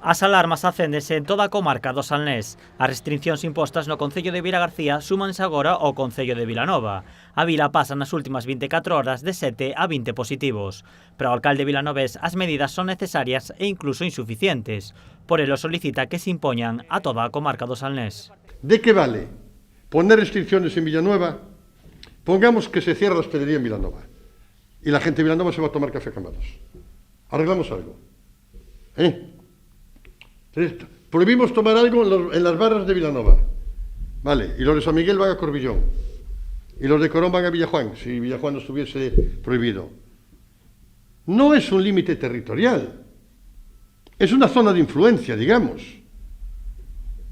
As alarmas acéndese en toda a comarca do Salnés. As restriccións impostas no concello de Vilagarcía súmanse agora ao concello de Vilanova. A vila pasa nas últimas 24 horas de 7 a 20 positivos. Para o alcalde vilanovés as medidas son necesarias e incluso insuficientes. Por ello solicita que se impoñan a toda a comarca do Salnés. ¿De qué vale poner restricciones en Villanueva? Pongamos que se cierra la hospedería en Vilanova y la gente de Vilanova se va a tomar café Cambados. Arreglamos algo. Prohibimos tomar algo en las barras de Vilanova. Vale, y los de San Miguel van a Corbillón. Y los de Corón van a Villajuán, si Villajuán no estuviese prohibido. No es un límite territorial. Es una zona de influencia, digamos.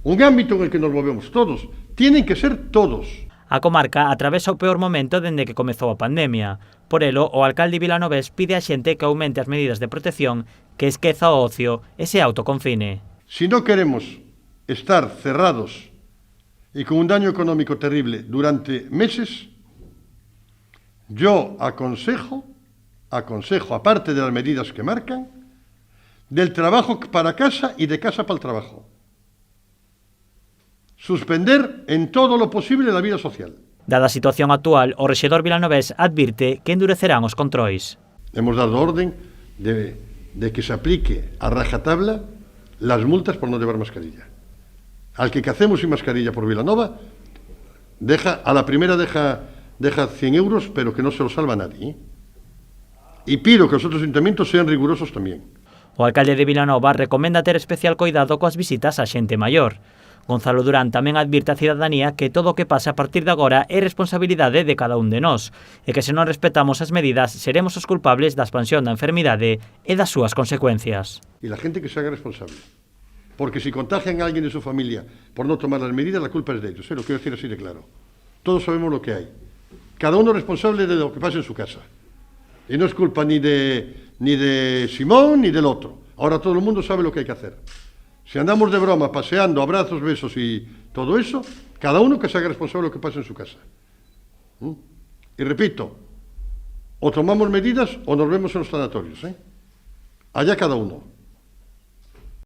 Un ámbito en el que nos movemos todos. Tienen que ser todos. A comarca atravesa o peor momento dende que comezou a pandemia. Por elo, o alcalde vilanovés pide á xente que aumente as medidas de protección, que esqueza o ocio e se autoconfine. Si no queremos estar cerrados y con un daño económico terrible durante meses, yo aconsejo, aparte de las medidas que marcan, del trabajo para casa y de casa para el trabajo. Suspender en todo lo posible la vida social. Dada a situación actual, o rexedor vilanovés advirte que endurecerán os controis. Hemos dado orden de que se aplique a rajatabla las multas por no llevar mascarilla. Al que cacemos sin mascarilla por Vilanova, a la primera deja 100 euros, pero que no se lo salva a nadie. Y pido que os outros ayuntamientos sean rigurosos tamén. O alcalde de Vilanova recomenda ter especial cuidado coas visitas á xente maior. Gonzalo Durán tamén advirte á cidadanía que todo o que pase a partir de agora é responsabilidade de cada un de nós e que se non respetamos as medidas seremos os culpables da expansión da enfermidade e das súas consecuencias. Y la gente que se haga responsable. Porque si contagian a alguien de su familia por no tomar las medidas, la culpa es de ellos. Lo quiero decir así de claro. Todos sabemos lo que hay. Cada uno es responsable de lo que pasa en su casa. Y no es culpa ni de Simón ni del otro. Ahora todo el mundo sabe lo que hay que hacer. Si andamos de broma, paseando, abrazos, besos y todo eso, cada uno que se haga responsable de lo que pasa en su casa. Y repito, o tomamos medidas o nos vemos en los sanatorios. Allá cada uno.